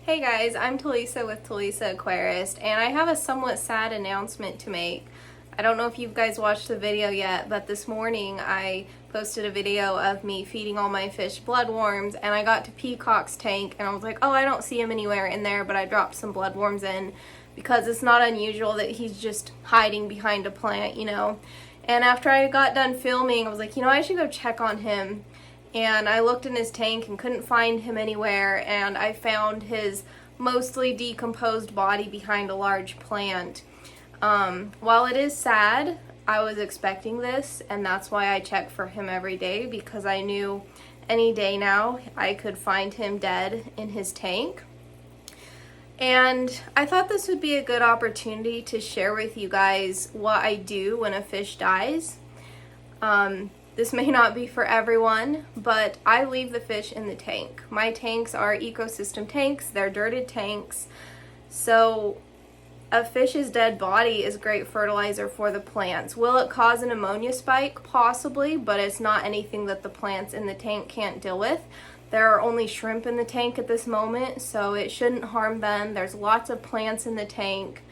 Hey guys, I'm Talisa with Talisa Aquarist, and I have a somewhat sad announcement to make. I don't know if you guys watched the video yet, but this morning I posted a video of me feeding all my fish bloodworms, and I got to Peacock's tank and I was like, oh, I don't see him anywhere in there, but I dropped some bloodworms in because it's not unusual that he's just hiding behind a plant, you know. And after I got done filming, I was like, you know, I should go check on him. And I looked in his tank and couldn't find him anywhere, and I found his mostly decomposed body behind a large plant. While it is sad, I was expecting this, and that's why I check for him every day, because I knew any day now I could find him dead in his tank. And I thought this would be a good opportunity to share with you guys what I do when a fish dies. This may not be for everyone, but I leave the fish in the tank. My tanks are ecosystem tanks, they're dirted tanks, so a fish's dead body is great fertilizer for the plants. Will it cause an ammonia spike? Possibly, but it's not anything that the plants in the tank can't deal with. There are only shrimp in the tank at this moment, so it shouldn't harm them. There's lots of plants in the tank.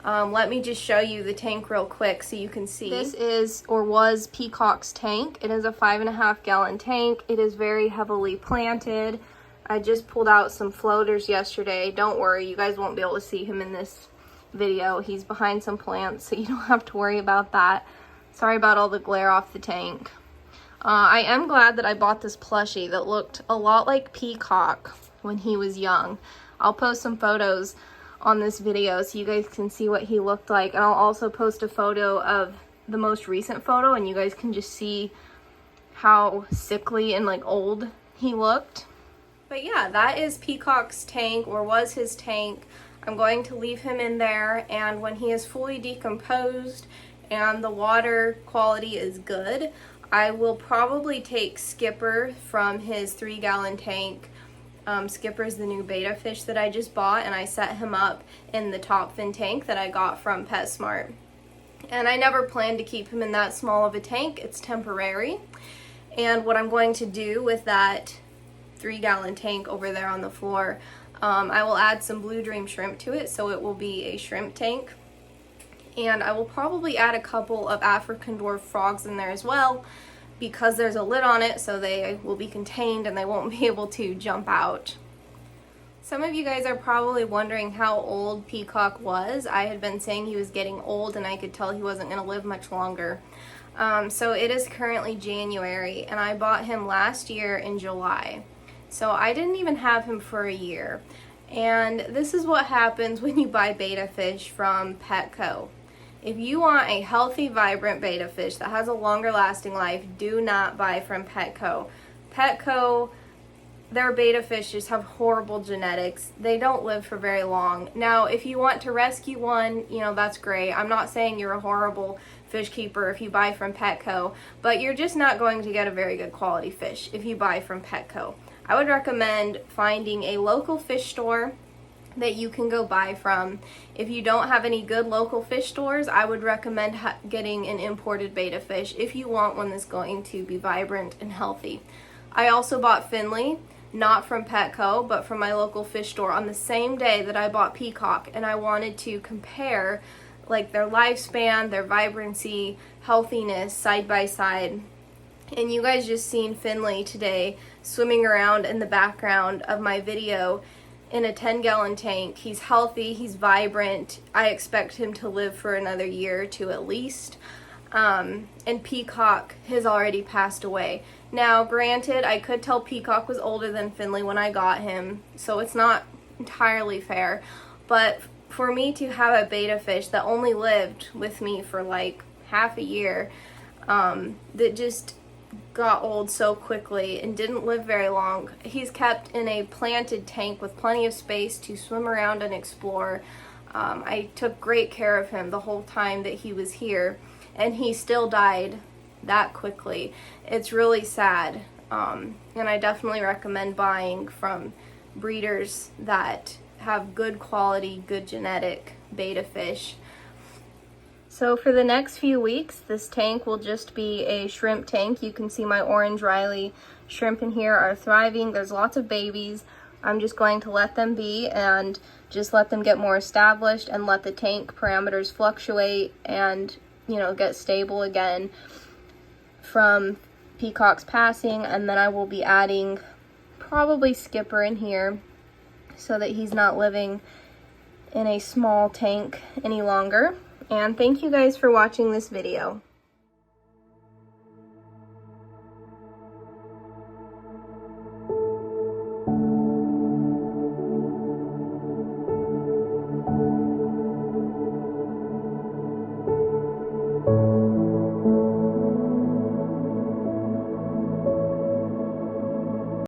Let me just show you the tank real quick so you can see. This is, or was, Peacock's tank. It is a 5.5 gallon tank. It is very heavily planted. I just pulled out some floaters yesterday. Don't worry, you guys won't be able to see him in this video. He's behind some plants, so you don't have to worry about that. Sorry about all the glare off the tank. I am glad that I bought this plushie that looked a lot like Peacock when he was young. I'll post some photos on this video so you guys can see what he looked like, and I'll also post a photo of the most recent photo and you guys can just see how sickly and like old he looked. But yeah, that is Peacock's tank, or was his tank. I'm going to leave him in there, and when he is fully decomposed and the water quality is good, I will probably take Skipper from his 3 gallon tank. Skipper's the new beta fish that I just bought, and I set him up in the top fin tank that I got from PetSmart. And I never planned to keep him in that small of a tank. It's temporary. And what I'm going to do with that 3 gallon tank over there on the floor, I will add some Blue Dream shrimp to it, so it will be a shrimp tank. And I will probably add a couple of African dwarf frogs in there as well, because there's a lid on it, so they will be contained and they won't be able to jump out. Some of you guys are probably wondering how old Peacock was. I had been saying he was getting old and I could tell he wasn't going to live much longer. So it is currently January, and I bought him last year in July. So I didn't even have him for a year. And this is what happens when you buy beta fish from Petco. If you want a healthy, vibrant beta fish that has a longer lasting life, do not buy from Petco. Petco, their beta fish just have horrible genetics. They don't live for very long. Now, if you want to rescue one, you know, that's great. I'm not saying you're a horrible fish keeper if you buy from Petco, but you're just not going to get a very good quality fish if you buy from Petco. I would recommend finding a local fish store that you can go buy from. If you don't have any good local fish stores, I would recommend getting an imported beta fish if you want one that's going to be vibrant and healthy. I also bought Finley, not from Petco, but from my local fish store on the same day that I bought Peacock, and I wanted to compare like their lifespan, their vibrancy, healthiness side by side. And you guys just seen Finley today swimming around in the background of my video in a 10 gallon tank. He's healthy, he's vibrant. I expect him to live for another year or two at least. And Peacock has already passed away. Now, granted, I could tell Peacock was older than Finley when I got him, so it's not entirely fair. But for me to have a beta fish that only lived with me for like half a year, that just got old so quickly and didn't live very long. He's kept in a planted tank with plenty of space to swim around and explore. I took great care of him the whole time that he was here, and he still died that quickly. It's really sad, and I definitely recommend buying from breeders that have good quality, good genetic beta fish. So for the next few weeks, this tank will just be a shrimp tank. You can see my orange Riley shrimp in here are thriving. There's lots of babies. I'm just going to let them be and just let them get more established and let the tank parameters fluctuate and, you know, get stable again from peacocks passing. And then I will be adding probably Skipper in here so that he's not living in a small tank any longer. And thank you guys for watching this video.